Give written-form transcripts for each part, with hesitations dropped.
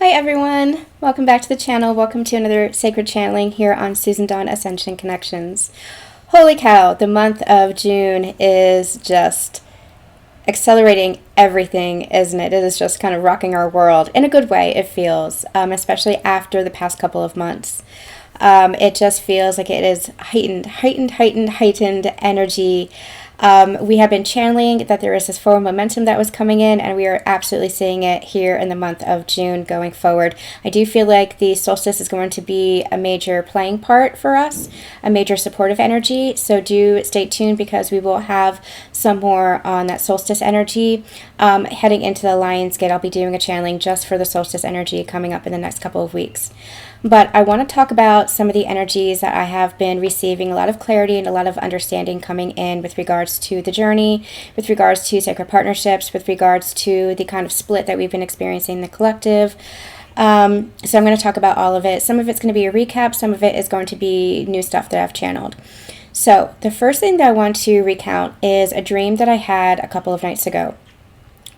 Hi everyone! Welcome back to the channel. Welcome to another sacred channeling here on Susan Dawn Ascension Connections. Holy cow, the month of June is just accelerating everything, isn't it? It is just kind of rocking our world in a good way, it feels, especially after the past couple of months. It just feels like it is heightened energy. We have been channeling that there is this forward momentum that was coming in, and we are absolutely seeing it here in the month of June going forward. I do feel like the solstice is going to be a major playing part for us, a major supportive energy, so do stay tuned because we will have some more on that solstice energy. Heading into the Lion's Gate, I'll be doing a channeling just for the solstice energy coming up in the next couple of weeks. But I want to talk about some of the energies that I have been receiving a lot of clarity and a lot of understanding coming in with regards to the journey, with regards to sacred partnerships, with regards to the kind of split that we've been experiencing in the collective. So I'm going to talk about all of it. Some of it's going to be a recap. Some of it is going to be new stuff that I've channeled. So the first thing that I want to recount is a dream that I had a couple of nights ago.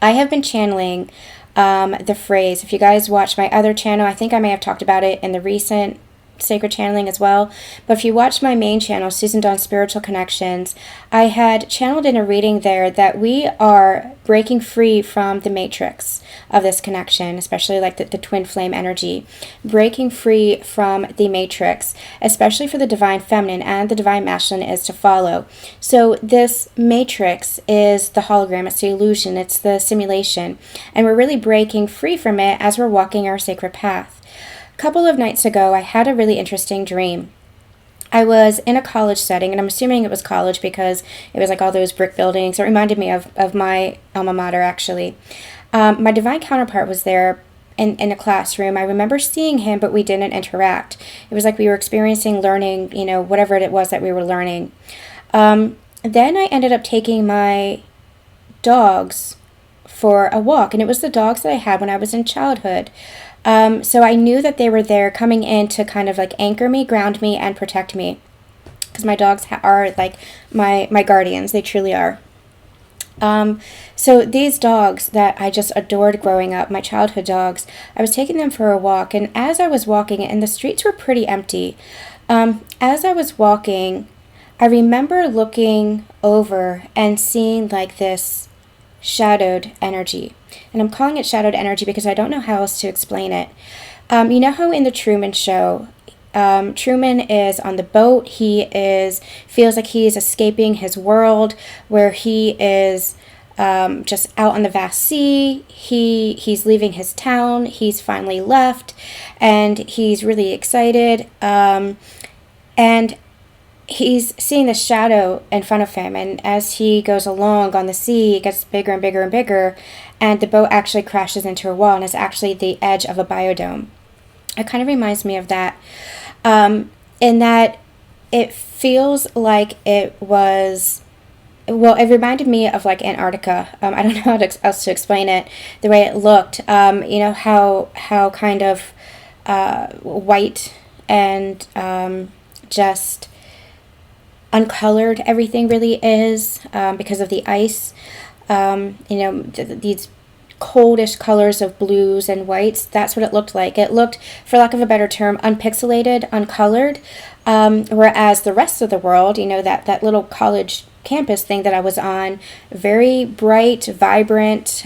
I have been channeling the phrase, if you guys watch my other channel, I think I may have talked about it in the recent sacred channeling as well, but if you watch my main channel, Susan Dawn Spiritual Connections, I had channeled in a reading there that we are breaking free from the matrix of this connection, especially like the twin flame energy, breaking free from the matrix, especially for the divine feminine, and the divine masculine is to follow. So this matrix is the hologram, it's the illusion, it's the simulation, and we're really breaking free from it as we're walking our sacred path. Couple of nights ago, I had a really interesting dream. I was in a college setting, and I'm assuming it was college because it was like all those brick buildings. It reminded me of my alma mater, actually. My divine counterpart was there in a classroom. I remember seeing him, but we didn't interact. It was like we were experiencing learning, whatever it was that we were learning. Then I ended up taking my dogs for a walk, and it was the dogs that I had when I was in childhood. So I knew that they were there coming in to kind of like anchor me, ground me, and protect me. Because my dogs are like my guardians. They truly are. So these dogs that I just adored growing up, my childhood dogs, I was taking them for a walk. And as I was walking, and the streets were pretty empty, as I was walking, I remember looking over and seeing like this shadowed energy. And I'm calling it shadowed energy because I don't know how else to explain it. You know how in the Truman Show, Truman is on the boat. He feels like he is escaping his world, where he is just out on the vast sea. He's leaving his town. He's finally left, and he's really excited. And he's seeing the shadow in front of him, and as he goes along on the sea, it gets bigger and bigger and bigger, and the boat actually crashes into a wall, and it's actually the edge of a biodome. It kind of reminds me of that, in that it feels like it was, well, it reminded me of like Antarctica. I don't know how else to explain it, the way it looked. How kind of white and just uncolored everything really is, because of the ice. These coldish colors of blues and whites. That's what it looked like. It looked, for lack of a better term, unpixelated, uncolored. Whereas the rest of the world, that little college campus thing that I was on, very bright, vibrant,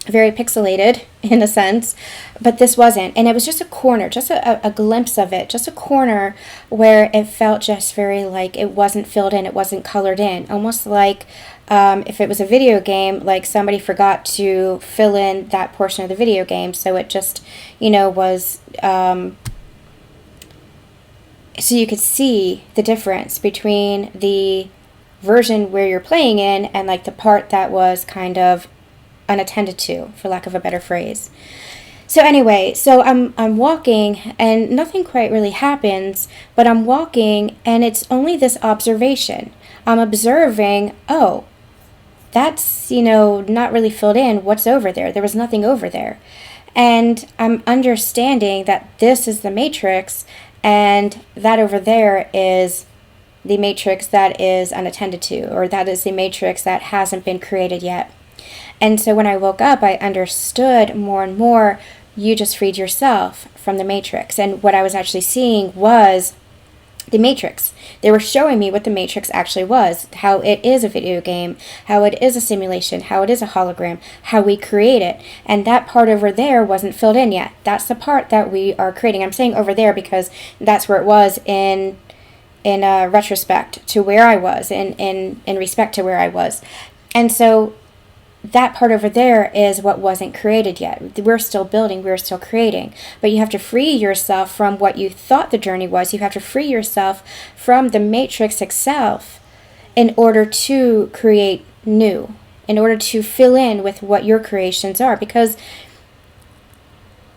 very pixelated in a sense, but this wasn't. And it was just a corner, just a glimpse of it, just a corner where it felt just very like it wasn't filled in, it wasn't colored in, almost like if it was a video game, like somebody forgot to fill in that portion of the video game, so it just was so you could see the difference between the version where you're playing in and like the part that was kind of unattended to, for lack of a better phrase. So anyway, I'm walking, and nothing quite really happens, but I'm walking, and it's only this observation. I'm observing, oh, that's, not really filled in. What's over there? There was nothing over there. And I'm understanding that this is the matrix, and that over there is the matrix that is unattended to, or that is the matrix that hasn't been created yet. And so when I woke up, I understood more and more you just freed yourself from the matrix. And what I was actually seeing was the matrix. They were showing me what the matrix actually was, how it is a video game, how it is a simulation, how it is a hologram, how we create it. And that part over there wasn't filled in yet. That's the part that we are creating. I'm saying over there because that's where it was in retrospect to where I was, in respect to where I was. And so that part over there is what wasn't created yet. We're still building, we're still creating. But you have to free yourself from what you thought the journey was. You have to free yourself from the matrix itself in order to create new, in order to fill in with what your creations are. Because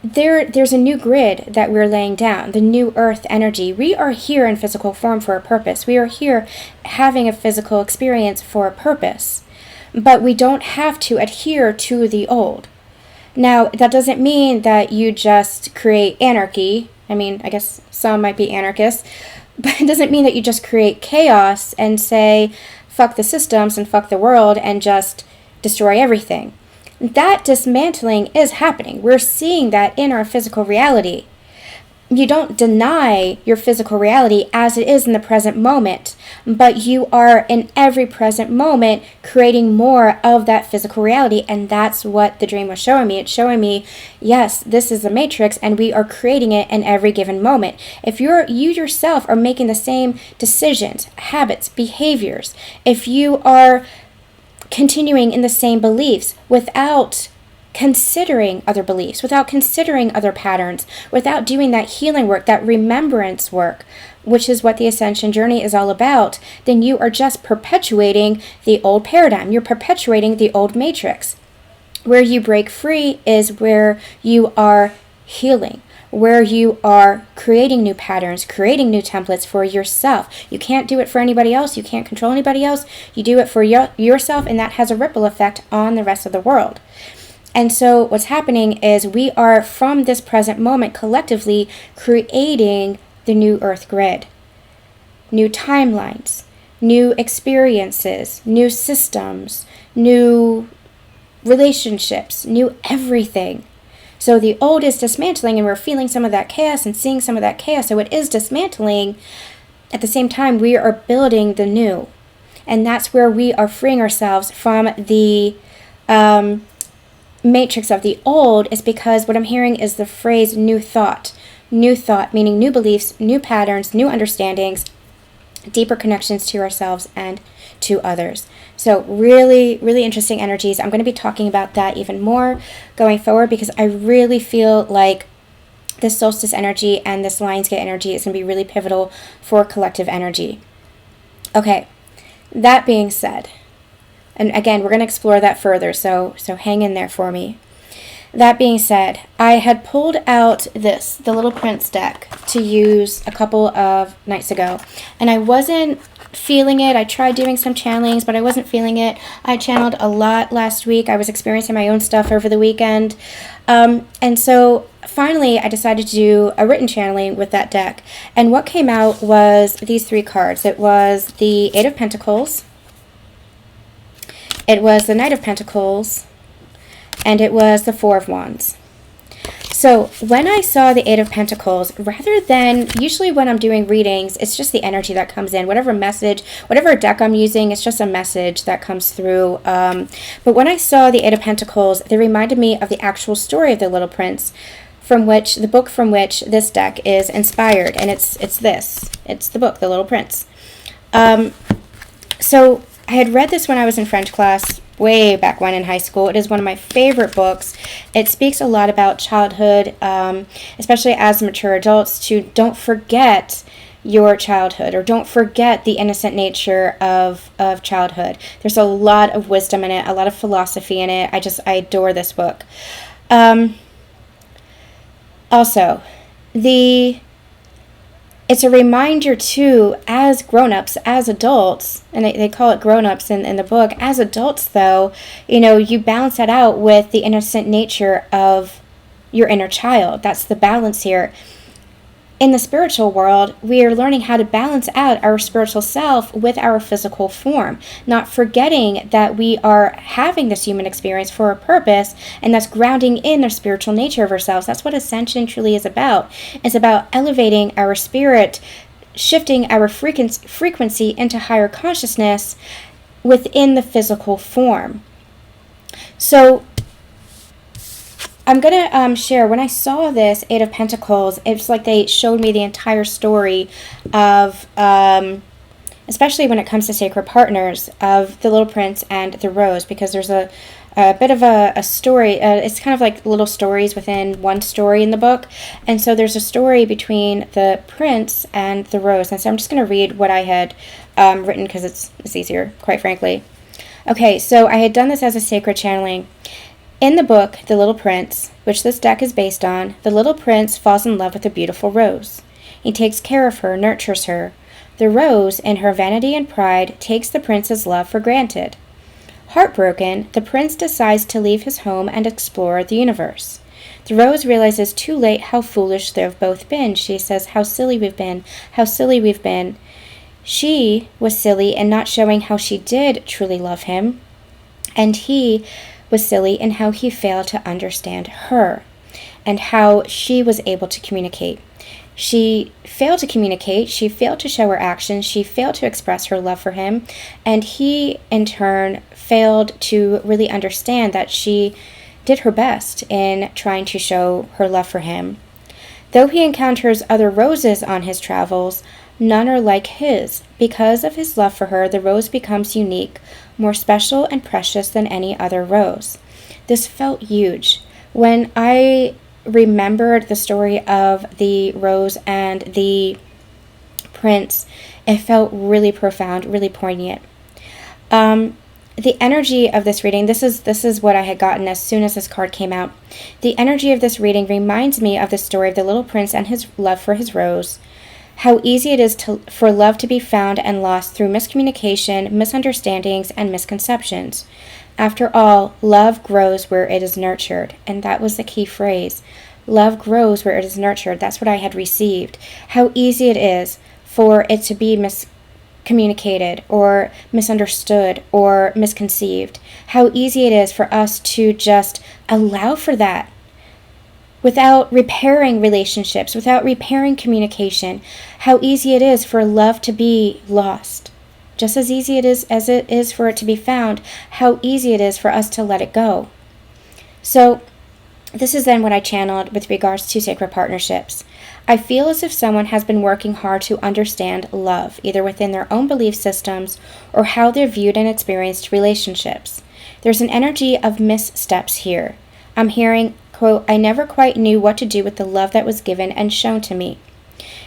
there's a new grid that we're laying down, the new earth energy. We are here in physical form for a purpose. We are here having a physical experience for a purpose. But we don't have to adhere to the old. Now, that doesn't mean that you just create anarchy. I mean, I guess some might be anarchists. But it doesn't mean that you just create chaos and say, fuck the systems and fuck the world and just destroy everything. That dismantling is happening. We're seeing that in our physical reality. You don't deny your physical reality as it is in the present moment, but you are in every present moment creating more of that physical reality, and that's what the dream was showing me. It's showing me, yes, this is the matrix, and we are creating it in every given moment. If you yourself are making the same decisions, habits, behaviors, if you are continuing in the same beliefs without considering other beliefs, without considering other patterns, without doing that healing work, that remembrance work, which is what the Ascension journey is all about, then you are just perpetuating the old paradigm. You're perpetuating the old matrix. Where you break free is where you are healing, where you are creating new patterns, creating new templates for yourself. You can't do it for anybody else. You can't control anybody else. You do it for yourself, and that has a ripple effect on the rest of the world. And so what's happening is we are, from this present moment, collectively creating the new earth grid. New timelines, new experiences, new systems, new relationships, new everything. So the old is dismantling, and we're feeling some of that chaos and seeing some of that chaos. So it is dismantling. At the same time, we are building the new. And that's where we are freeing ourselves from the matrix of the old, is because what I'm hearing is the phrase new thought. New thought, meaning new beliefs, new patterns, new understandings, deeper connections to ourselves and to others. So really, really interesting energies. I'm going to be talking about that even more going forward, because I really feel like this solstice energy and this Lionsgate energy is going to be really pivotal for collective energy. Okay, that being said, and again, we're going to explore that further, so hang in there for me. That being said, I had pulled out the Little Prince deck to use a couple of nights ago, and I wasn't feeling it. I tried doing some channelings, but I wasn't feeling it. I channeled a lot last week. I was experiencing my own stuff over the weekend, and so finally I decided to do a written channeling with that deck, and what came out was these three cards. It was the Eight of Pentacles, it was the Knight of Pentacles, and it was the Four of Wands. So when I saw the Eight of Pentacles, rather than, usually when I'm doing readings, it's just the energy that comes in. Whatever message, whatever deck I'm using, it's just a message that comes through. But when I saw the Eight of Pentacles, they reminded me of the actual story of the Little Prince, the book from which this deck is inspired. And it's the book, The Little Prince. So I had read this when I was in French class, way back when in high school. It is one of my favorite books. It speaks a lot about childhood, especially as mature adults, to don't forget your childhood, or don't forget the innocent nature of childhood. There's a lot of wisdom in it, a lot of philosophy in it. I adore this book. Also, it's a reminder too, as grown-ups, as adults, and they call it grown-ups in the book. As adults, though, you balance that out with the innocent nature of your inner child. That's the balance here. in the spiritual world, we are learning how to balance out our spiritual self with our physical form, not forgetting that we are having this human experience for a purpose, and that's grounding in the spiritual nature of ourselves. That's what Ascension truly is about. It's about elevating our spirit, shifting our frequency into higher consciousness within the physical form. So I'm going to share, when I saw this Eight of Pentacles, it's like they showed me the entire story of, especially when it comes to sacred partners, of the Little Prince and the Rose, because there's a bit of a story. It's kind of like little stories within one story in the book. And so there's a story between the Prince and the Rose. And so I'm just going to read what I had written because it's easier, quite frankly. Okay, so I had done this as a sacred channeling. In the book, The Little Prince, which this deck is based on, the little prince falls in love with a beautiful rose. He takes care of her, nurtures her. The rose, in her vanity and pride, takes the prince's love for granted. Heartbroken, the prince decides to leave his home and explore the universe. The rose realizes too late how foolish they've both been. She says, "How silly we've been, how silly we've been." She was silly in not showing how she did truly love him, and he was silly in how he failed to understand her and how she was able to communicate. She failed to communicate, she failed to show her actions, she failed to express her love for him, and he, in turn, failed to really understand that she did her best in trying to show her love for him. Though he encounters other roses on his travels, none are like his. Because of his love for her, the rose becomes unique, more special and precious than any other rose. This felt huge. When I remembered the story of the rose and the prince, it felt really profound, really poignant. The energy of this reading, this is what I had gotten as soon as this card came out. The energy of this reading reminds me of the story of the little prince and his love for his rose. How easy it is for love to be found and lost through miscommunication, misunderstandings, and misconceptions. After all, love grows where it is nurtured. And that was the key phrase. Love grows where it is nurtured. That's what I had received. How easy it is for it to be miscommunicated or misunderstood or misconceived. How easy it is for us to just allow for that, without repairing relationships, without repairing communication. How easy it is for love to be lost. Just as easy as it is for it to be found, how easy it is for us to let it go. So this is then what I channeled with regards to sacred partnerships. I feel as if someone has been working hard to understand love, either within their own belief systems or how they're viewed and experienced relationships. There's an energy of missteps here. I'm hearing, quote, "I never quite knew what to do with the love that was given and shown to me."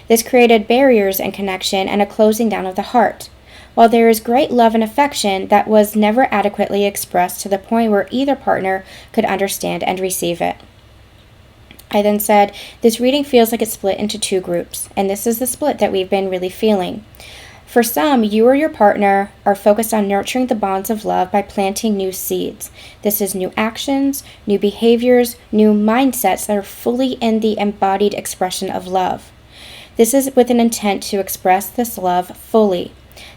This created barriers in connection and a closing down of the heart. While there is great love and affection, that was never adequately expressed to the point where either partner could understand and receive it. I then said, this reading feels like it's split into two groups, and this is the split that we've been really feeling. For some, you or your partner are focused on nurturing the bonds of love by planting new seeds. This is new actions, new behaviors, new mindsets that are fully in the embodied expression of love. This is with an intent to express this love fully.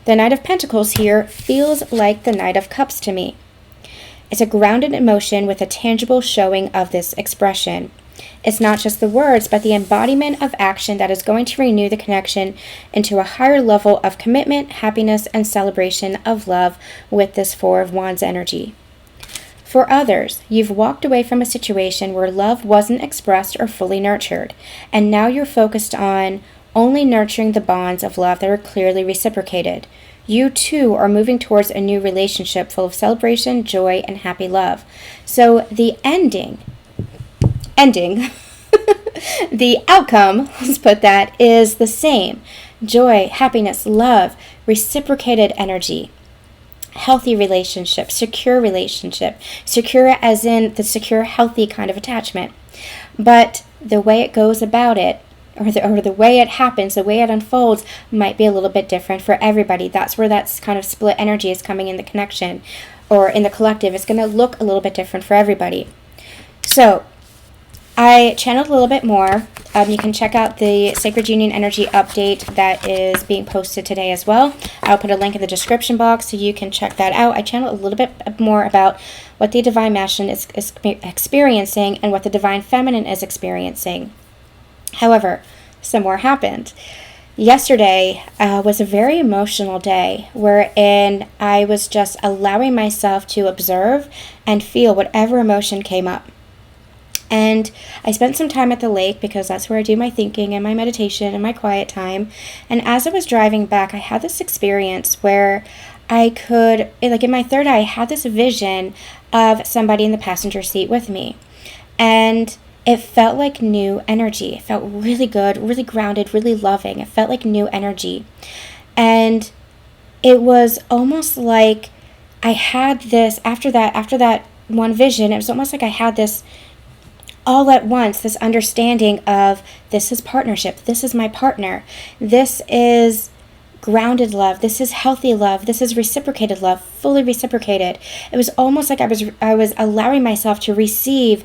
The Knight of Pentacles here feels like the Knight of Cups to me. It's a grounded emotion with a tangible showing of this expression. It's not just the words, but the embodiment of action that is going to renew the connection into a higher level of commitment, happiness, and celebration of love with this Four of Wands energy. For others, you've walked away from a situation where love wasn't expressed or fully nurtured, and now you're focused on only nurturing the bonds of love that are clearly reciprocated. You too are moving towards a new relationship full of celebration, joy, and happy love. So the ending, the outcome, let's put that, is the same. Joy, happiness, love, reciprocated energy, healthy relationship, secure as in the secure, healthy kind of attachment. But the way it goes about it, or the way it happens, the way it unfolds, might be a little bit different for everybody. That's where that kind of split energy is coming in the connection, or in the collective. It's going to look a little bit different for everybody. So I channeled a little bit more, You can check out the Sacred Union Energy update that is being posted today as well. I'll put a link in the description box so you can check that out. I channel a little bit more about what the Divine Masculine is experiencing and what the Divine Feminine is experiencing. However, some more happened. Yesterday was a very emotional day wherein I was just allowing myself to observe and feel whatever emotion came up. And I spent some time at the lake because that's where I do my thinking and my meditation and my quiet time. And as I was driving back, I had this experience where I could, like in my third eye, I had this vision of somebody in the passenger seat with me. And it felt like new energy. It felt really good, really grounded, really loving. It felt like new energy. And it was almost like I had this, after that one vision, it was almost like I had this all at once, this understanding of this is partnership, this is my partner, this is grounded love, this is healthy love, this is reciprocated love, fully reciprocated. It was almost like I was allowing myself to receive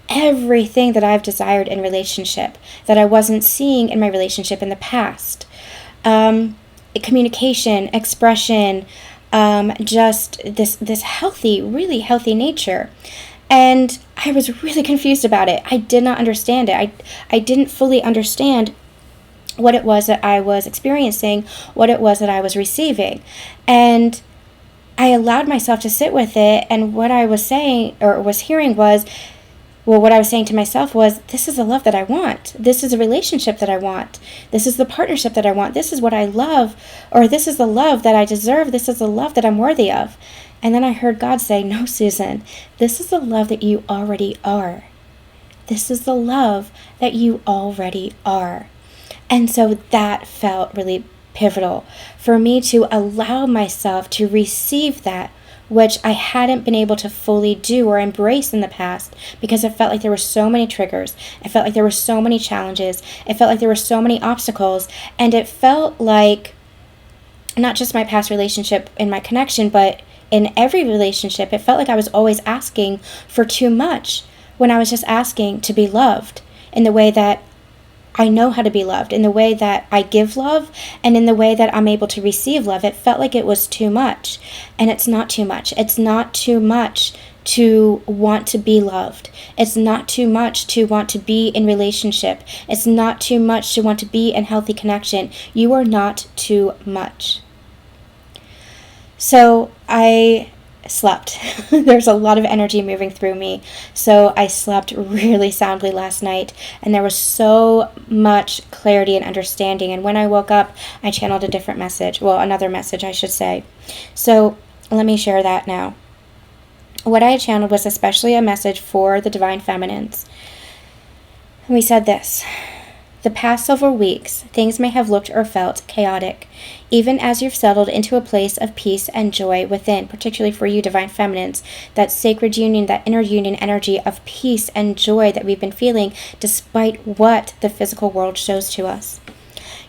everything that I've desired in relationship that I wasn't seeing in my relationship in the past. Communication, expression, just this healthy, really healthy nature. And I was really confused about it. I did not understand it. I didn't fully understand what it was that I was experiencing, what it was that I was receiving. And I allowed myself to sit with it, and what I was saying or was hearing was, well, what I was saying to myself was, this is the love that I want. This is a relationship that I want. This is the partnership that I want. This is what I love, or this is the love that I deserve. This is the love that I'm worthy of. And then I heard God say, no, Susan, this is the love that you already are. This is the love that you already are. And so that felt really pivotal for me to allow myself to receive that, which I hadn't been able to fully do or embrace in the past because it felt like there were so many triggers. It felt like there were so many challenges. It felt like there were so many obstacles. And it felt like not just my past relationship and my connection, but in every relationship, it felt like I was always asking for too much when I was just asking to be loved in the way that I know how to be loved, in the way that I give love, and in the way that I'm able to receive love. It felt like it was too much, and it's not too much. It's not too much to want to be loved. It's not too much to want to be in relationship. It's not too much to want to be in healthy connection. You are not too much. So I slept. There's a lot of energy moving through me. So I slept really soundly last night, and there was so much clarity and understanding. And when I woke up, I channeled a different message. Well, another message, I should say. So let me share that now. What I channeled was especially a message for the Divine Feminines. And we said this. The past several weeks, things may have looked or felt chaotic, even as you've settled into a place of peace and joy within, particularly for you Divine Feminines, that sacred union, that inner union energy of peace and joy that we've been feeling despite what the physical world shows to us.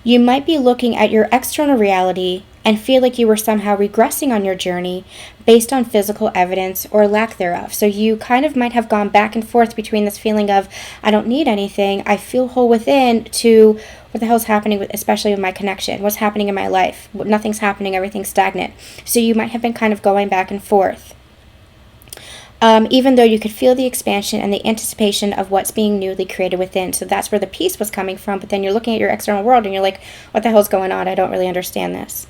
You might be looking at your external reality and feel like you were somehow regressing on your journey based on physical evidence or lack thereof. So you kind of might have gone back and forth between this feeling of, I don't need anything, I feel whole within, to what the hell's happening, especially with my connection? What's happening in my life? Nothing's happening, everything's stagnant. So you might have been kind of going back and forth. Even though you could feel the expansion and the anticipation of what's being newly created within. So that's where the peace was coming from. But then you're looking at your external world and you're like, what the hell's going on? I don't really understand this.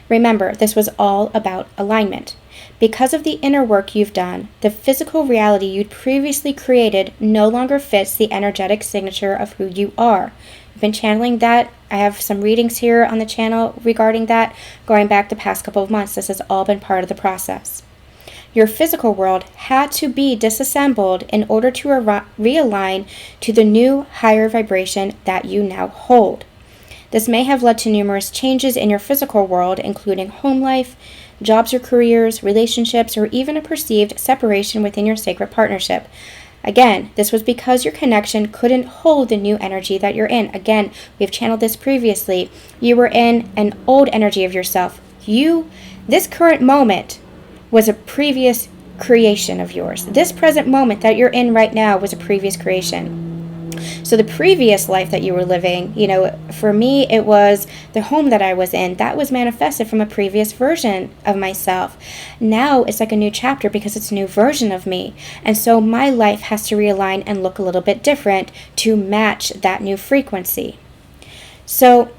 Remember, this was all about alignment. Because of the inner work you've done, the physical reality you'd previously created no longer fits the energetic signature of who you are. I've been channeling that. I have some readings here on the channel regarding that, going back the past couple of months. This has all been part of the process. Your physical world had to be disassembled in order to realign to the new higher vibration that you now hold. This may have led to numerous changes in your physical world, including home life, jobs or careers, relationships, or even a perceived separation within your sacred partnership. Again, this was because your connection couldn't hold the new energy that you're in. Again, we've channeled this previously. You were in an old energy of yourself. This current moment was a previous creation of yours. This present moment that you're in right now was a previous creation. So the previous life that you were living, for me, it was the home that I was in. That was manifested from a previous version of myself. Now it's like a new chapter because it's a new version of me. And so my life has to realign and look a little bit different to match that new frequency. So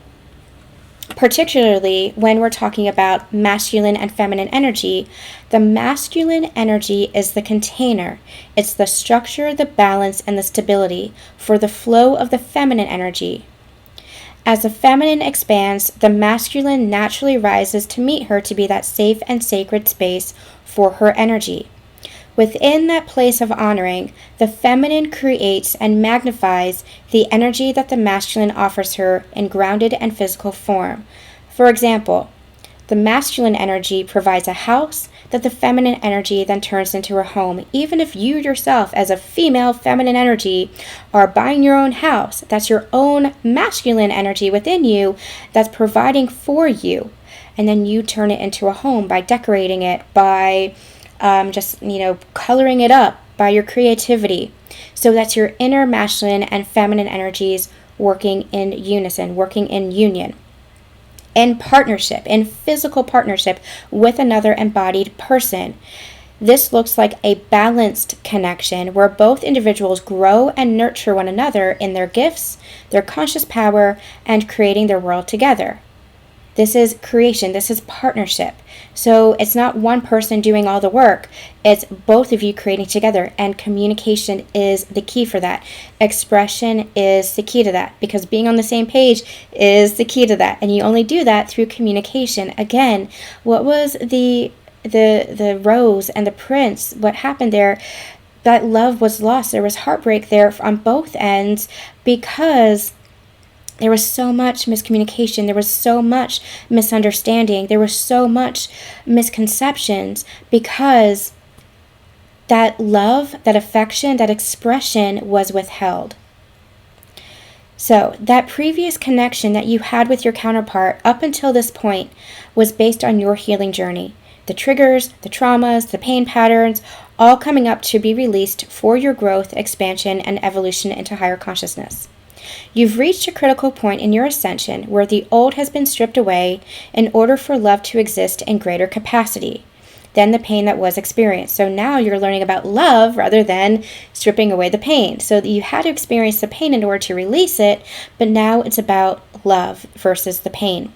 particularly when we're talking about masculine and feminine energy, the masculine energy is the container. It's the structure, the balance, and the stability for the flow of the feminine energy. As the feminine expands, the masculine naturally rises to meet her to be that safe and sacred space for her energy. Within that place of honoring, the feminine creates and magnifies the energy that the masculine offers her in grounded and physical form. For example, the masculine energy provides a house that the feminine energy then turns into a home. Even if you yourself, as a female feminine energy, are buying your own house, that's your own masculine energy within you that's providing for you. And then you turn it into a home by decorating it, by coloring it up, by your creativity. So that's your inner masculine and feminine energies working in unison, working in union, in partnership, in physical partnership with another embodied person. This looks like a balanced connection where both individuals grow and nurture one another in their gifts, their conscious power, and creating their world together. This is creation. This is partnership. So it's not one person doing all the work. It's both of you creating together. And communication is the key for that. Expression is the key to that. Because being on the same page is the key to that. And you only do that through communication. Again, what was the rose and the prince? What happened there? That love was lost. There was heartbreak there on both ends because there was so much miscommunication. There was so much misunderstanding. There was so much misconceptions because that love, that affection, that expression was withheld. So that previous connection that you had with your counterpart up until this point was based on your healing journey. The triggers, the traumas, the pain patterns, all coming up to be released for your growth, expansion, and evolution into higher consciousness. You've reached a critical point in your ascension where the old has been stripped away in order for love to exist in greater capacity than the pain that was experienced. So now you're learning about love rather than stripping away the pain. So you had to experience the pain in order to release it, but now it's about love versus the pain.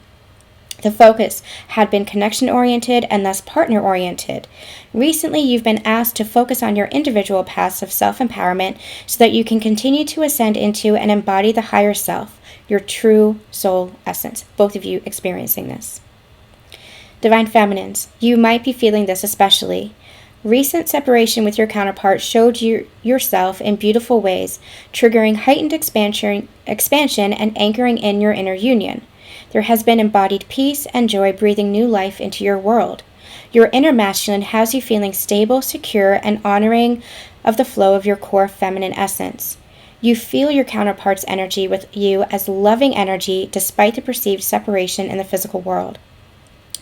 The focus had been connection-oriented and thus partner-oriented. Recently, you've been asked to focus on your individual paths of self-empowerment so that you can continue to ascend into and embody the higher self, your true soul essence. Both of you experiencing this. Divine Feminines, you might be feeling this especially. Recent separation with your counterpart showed you yourself in beautiful ways, triggering heightened expansion and anchoring in your inner union. There has been embodied peace and joy breathing new life into your world. Your inner masculine has you feeling stable, secure, and honoring of the flow of your core feminine essence. You feel your counterpart's energy with you as loving energy despite the perceived separation in the physical world.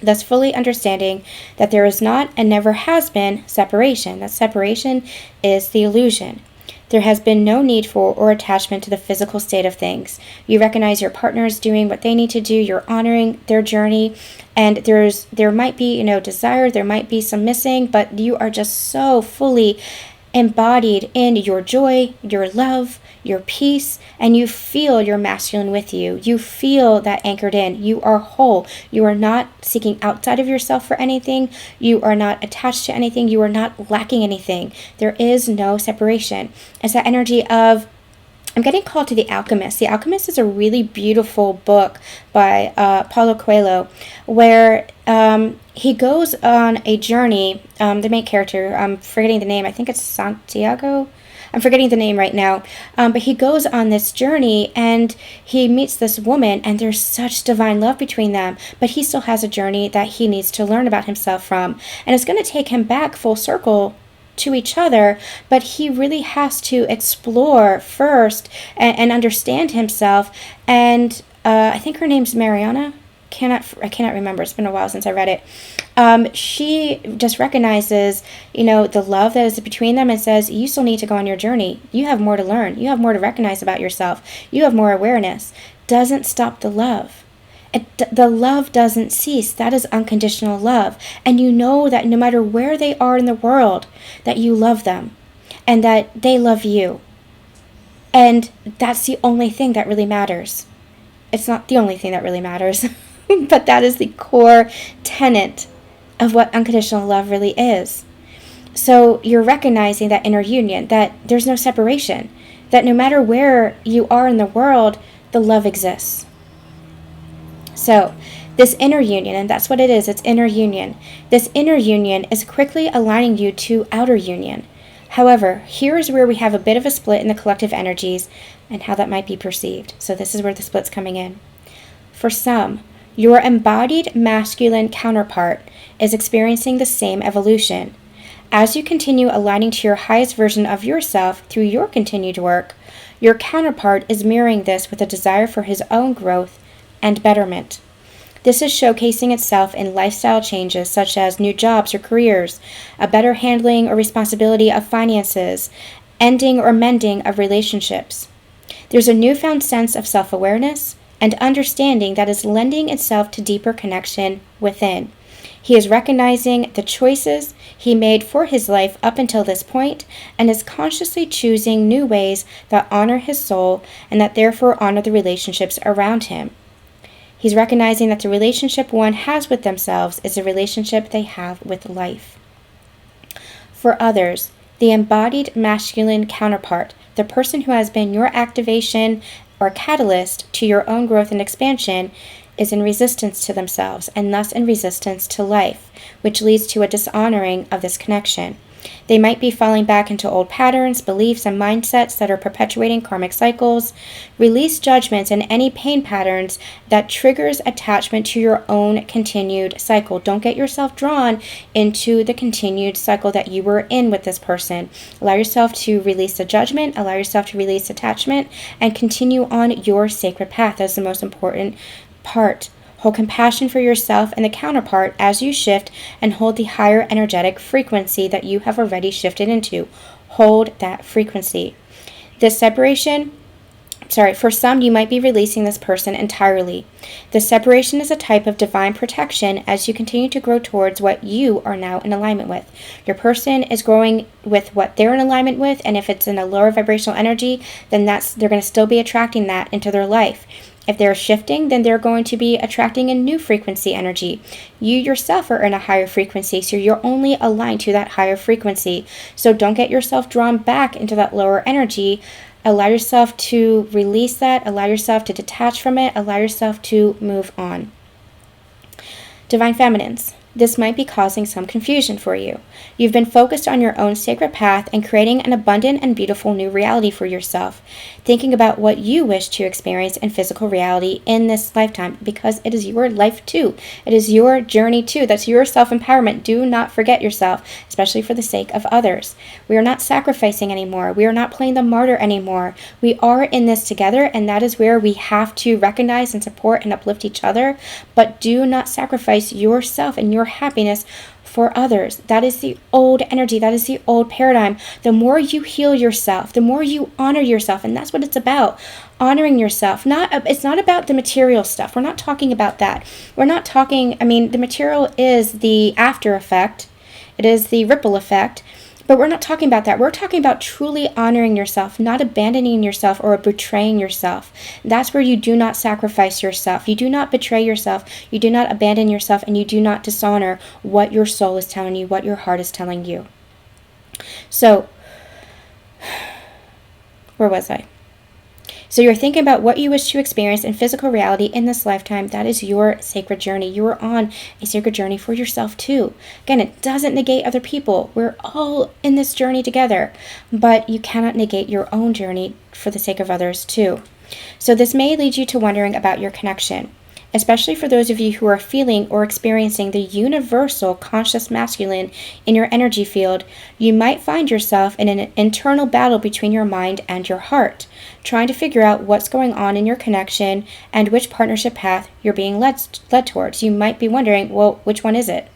Thus fully understanding that there is not and never has been separation. That separation is the illusion. There has been no need for or attachment to the physical state of things. You recognize your partner is doing what they need to do. You're honoring their journey. And there might be, desire. There might be some missing. But you are just so fully embodied in your joy, your love, your peace. And you feel your masculine with you. You feel that anchored in. You are whole. You are not seeking outside of yourself for anything. You are not attached to anything. You are not lacking anything. There is no separation. It's that energy of, I'm getting called to The Alchemist. The Alchemist is a really beautiful book by Paulo Coelho, where he goes on a journey. The main character, I'm forgetting the name. I think it's Santiago. I'm forgetting the name right now. But he goes on this journey and he meets this woman and there's such divine love between them. But he still has a journey that he needs to learn about himself from. And it's going to take him back full circle to each other, but he really has to explore first and understand himself. And I think her name's Mariana. cannot remember. It's been a while since I read it. She just recognizes, the love that is between them and says, you still need to go on your journey. You have more to learn. You have more to recognize about yourself. You have more awareness. Doesn't stop the love. The love doesn't cease. That is unconditional love. And you know that no matter where they are in the world, that you love them and that they love you. And that's the only thing that really matters. It's not the only thing that really matters, but that is the core tenet of what unconditional love really is. So you're recognizing that inner union, that there's no separation, that no matter where you are in the world, the love exists. So this inner union, and that's what it is, it's inner union. This inner union is quickly aligning you to outer union. However, here is where we have a bit of a split in the collective energies and how that might be perceived. So this is where the split's coming in. For some, your embodied masculine counterpart is experiencing the same evolution. As you continue aligning to your highest version of yourself through your continued work, your counterpart is mirroring this with a desire for his own growth and betterment. This is showcasing itself in lifestyle changes such as new jobs or careers, a better handling or responsibility of finances, ending or mending of relationships. There's a newfound sense of self-awareness and understanding that is lending itself to deeper connection within. He is recognizing the choices he made for his life up until this point and is consciously choosing new ways that honor his soul and that therefore honor the relationships around him. He's recognizing that the relationship one has with themselves is a relationship they have with life. For others, the embodied masculine counterpart, the person who has been your activation or catalyst to your own growth and expansion, is in resistance to themselves and thus in resistance to life, which leads to a dishonoring of this connection. They might be falling back into old patterns, beliefs, and mindsets that are perpetuating karmic cycles. Release judgments and any pain patterns that triggers attachment to your own continued cycle. Don't get yourself drawn into the continued cycle that you were in with this person. Allow yourself to release the judgment, allow yourself to release attachment, and continue on your sacred path. That's the most important part. Hold compassion for yourself and the counterpart as you shift and hold the higher energetic frequency that you have already shifted into. Hold that frequency. This separation, for some, you might be releasing this person entirely. This separation is a type of divine protection as you continue to grow towards what you are now in alignment with. Your person is growing with what they're in alignment with, and if it's in a lower vibrational energy, then they're going to still be attracting that into their life. If they're shifting, then they're going to be attracting a new frequency energy. You yourself are in a higher frequency, so you're only aligned to that higher frequency. So don't get yourself drawn back into that lower energy. Allow yourself to release that. Allow yourself to detach from it. Allow yourself to move on. Divine Feminines. This might be causing some confusion for you. You've been focused on your own sacred path and creating an abundant and beautiful new reality for yourself, thinking about what you wish to experience in physical reality in this lifetime, because it is your life too. It is your journey too. That's your self-empowerment. Do not forget yourself, especially for the sake of others. We are not sacrificing anymore. We are not playing the martyr anymore. We are in this together, and that is where we have to recognize and support and uplift each other, but do not sacrifice yourself and your happiness for others. That is the old energy. That is the old paradigm. The more you heal yourself, the more you honor yourself, and that's what it's about. Honoring yourself. It's not about the material stuff. We're not talking about that. We're not talking, the material is the after effect. It is the ripple effect. But we're not talking about that. We're talking about truly honoring yourself, not abandoning yourself or betraying yourself. That's where you do not sacrifice yourself. You do not betray yourself. You do not abandon yourself, and you do not dishonor what your soul is telling you, what your heart is telling you. So, where was I? So you're thinking about what you wish to experience in physical reality in this lifetime. That is your sacred journey. You are on a sacred journey for yourself too. Again, it doesn't negate other people. We're all in this journey together, but you cannot negate your own journey for the sake of others too. So this may lead you to wondering about your connection. especially for those of you who are feeling or experiencing the universal conscious masculine in your energy field, you might find yourself in an internal battle between your mind and your heart, trying to figure out what's going on in your connection and which partnership path you're being led towards. You might be wondering, well, which one is it?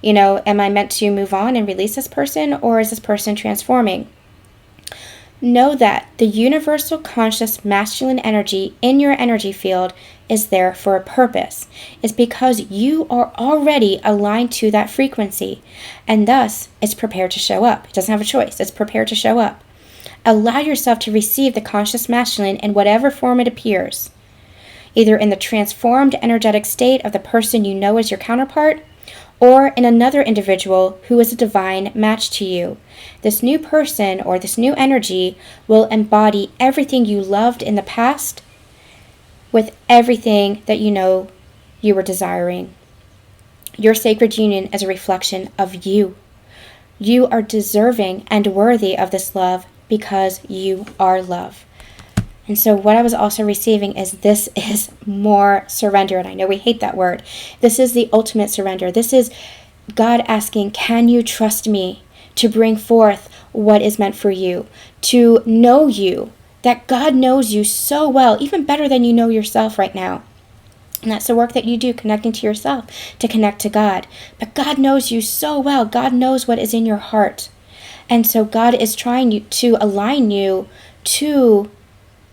Am I meant to move on and release this person, or is this person transforming? Know that the universal conscious masculine energy in your energy field is there for a purpose. It's because you are already aligned to that frequency, and thus it's prepared to show up. It doesn't have a choice. It's prepared to show up. Allow yourself to receive the conscious masculine in whatever form it appears, either in the transformed energetic state of the person you know as your counterpart, or in another individual who is a divine match to you. This new person or this new energy will embody everything you loved in the past with everything that you know you were desiring. Your sacred union is a reflection of you. You are deserving and worthy of this love because you are love. And so what I was also receiving is this is more surrender. And I know we hate that word. This is the ultimate surrender. This is God asking, can you trust me to bring forth what is meant for you? To know you, that God knows you so well, even better than you know yourself right now. And that's the work that you do, connecting to yourself, to connect to God. But God knows you so well. God knows what is in your heart. And so God is trying to align you to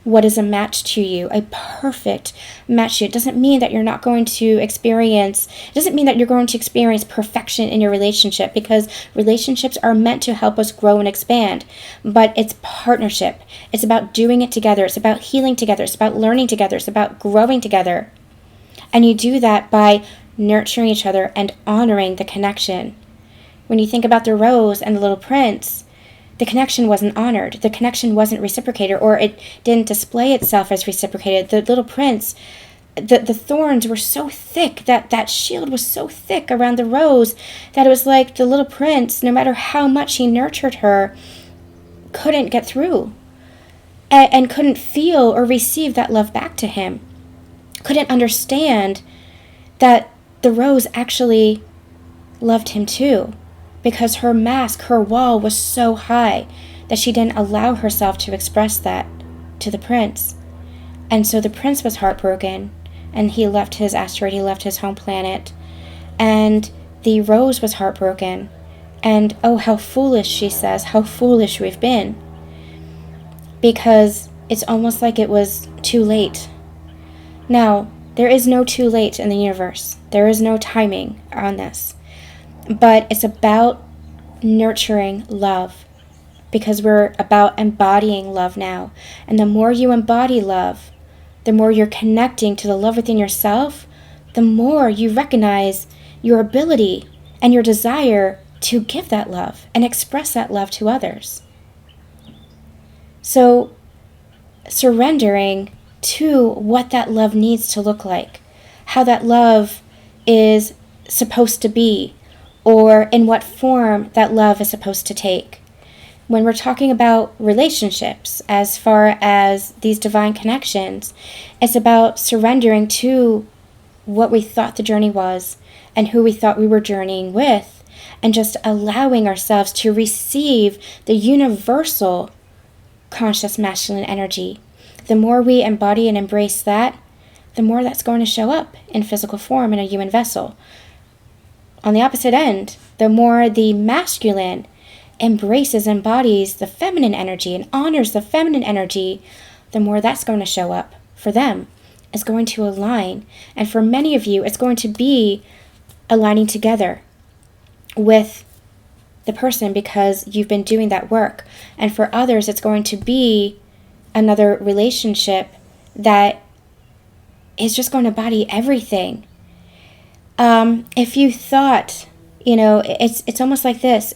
what is a match to you, a perfect match to you. It doesn't mean that you're not going to experience, it doesn't mean that you're going to experience perfection in your relationship, because relationships are meant to help us grow and expand. But it's partnership. It's about doing it together. It's about healing together. It's about learning together. It's about growing together. And you do that by nurturing each other and honoring the connection. When you think about the rose and the little prince, the connection wasn't honored. The connection wasn't reciprocated, or it didn't display itself as reciprocated. The little prince, the thorns were so thick, that shield was so thick around the rose, that it was like the little prince, no matter how much he nurtured her, couldn't get through and couldn't feel or receive that love back to him. Couldn't understand that the rose actually loved him too, because her mask, her wall was so high that she didn't allow herself to express that to the prince. And so the prince was heartbroken, and he left his asteroid, he left his home planet, and the rose was heartbroken. And oh, how foolish, she says, how foolish we've been, because it's almost like it was too late. Now, there is no too late in the universe. There is no timing on this. But it's about nurturing love, because we're about embodying love now. And the more you embody love, the more you're connecting to the love within yourself, the more you recognize your ability and your desire to give that love and express that love to others. So surrendering to what that love needs to look like, how that love is supposed to be, or in what form that love is supposed to take. When we're talking about relationships, as far as these divine connections, it's about surrendering to what we thought the journey was and who we thought we were journeying with, and just allowing ourselves to receive the universal conscious masculine energy. The more we embody and embrace that, the more that's going to show up in physical form in a human vessel. On the opposite end, the more the masculine embraces, embodies the feminine energy and honors the feminine energy, the more that's going to show up for them. It's going to align. And for many of you, it's going to be aligning together with the person because you've been doing that work. And for others, it's going to be another relationship that is just going to embody everything. If you thought, it's almost like this.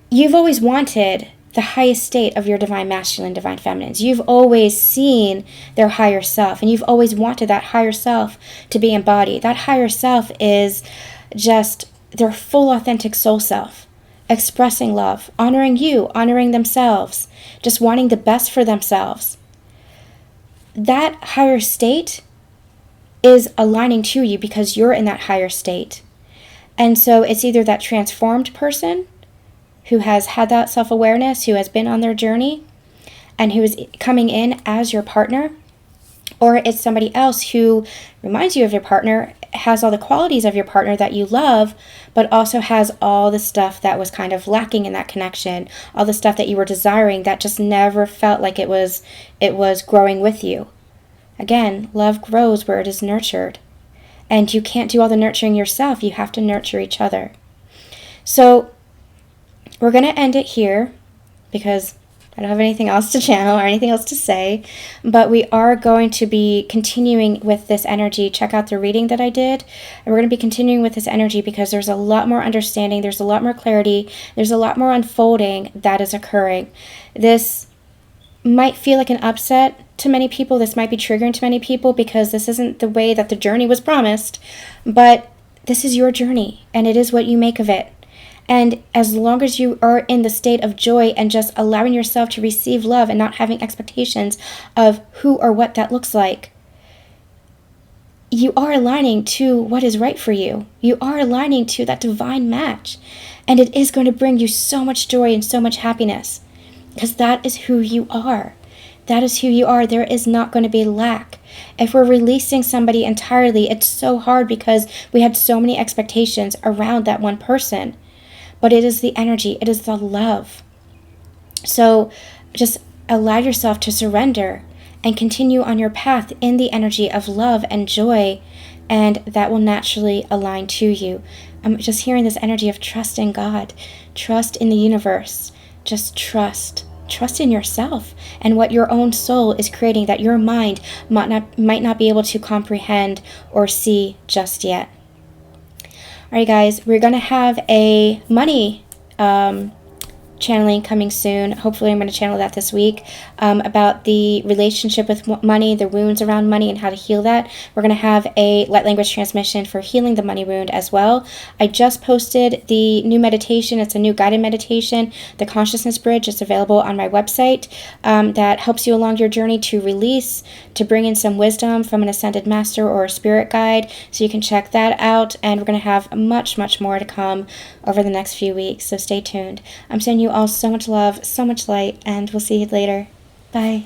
You've always wanted the highest state of your divine masculine, divine feminines. You've always seen their higher self, and you've always wanted that higher self to be embodied. That higher self is just their full authentic soul self, expressing love, honoring you, honoring themselves, just wanting the best for themselves. That higher state is aligning to you because you're in that higher state. And so it's either that transformed person who has had that self-awareness, who has been on their journey, and who is coming in as your partner, or it's somebody else who reminds you of your partner, has all the qualities of your partner that you love, but also has all the stuff that was kind of lacking in that connection, all the stuff that you were desiring that just never felt like it was growing with you. Again, love grows where it is nurtured. And you can't do all the nurturing yourself. You have to nurture each other. So we're going to end it here because I don't have anything else to channel or anything else to say, but we are going to be continuing with this energy. Check out the reading that I did, and we're going to be continuing with this energy because there's a lot more understanding, there's a lot more clarity, there's a lot more unfolding that is occurring. This might feel like an upset to many people. This might be triggering to many people because this isn't the way that the journey was promised, but this is your journey, and it is what you make of it. And as long as you are in the state of joy and just allowing yourself to receive love and not having expectations of who or what that looks like, you are aligning to what is right for you. You are aligning to that divine match. And it is going to bring you so much joy and so much happiness because that is who you are. That is who you are. There is not going to be lack. If we're releasing somebody entirely, it's so hard because we had so many expectations around that one person. But it is the energy, it is the love. So just allow yourself to surrender and continue on your path in the energy of love and joy, and that will naturally align to you. I'm just hearing this energy of trust in God, trust in the universe, just trust. Trust in yourself and what your own soul is creating that your mind might not be able to comprehend or see just yet. All right, guys, we're going to have a money channeling coming soon. Hopefully I'm going to channel that this week, about the relationship with money, the wounds around money, and how to heal that. We're going to have a light language transmission for healing the money wound as well. I just posted the new meditation. It's a new guided meditation, the Consciousness Bridge. It's available on my website, that helps you along your journey to release, to bring in some wisdom from an ascended master or a spirit guide. So you can check that out. And we're going to have much, much more to come over the next few weeks. So stay tuned. I'm sending you all so much love, so much light, and we'll see you later. Bye.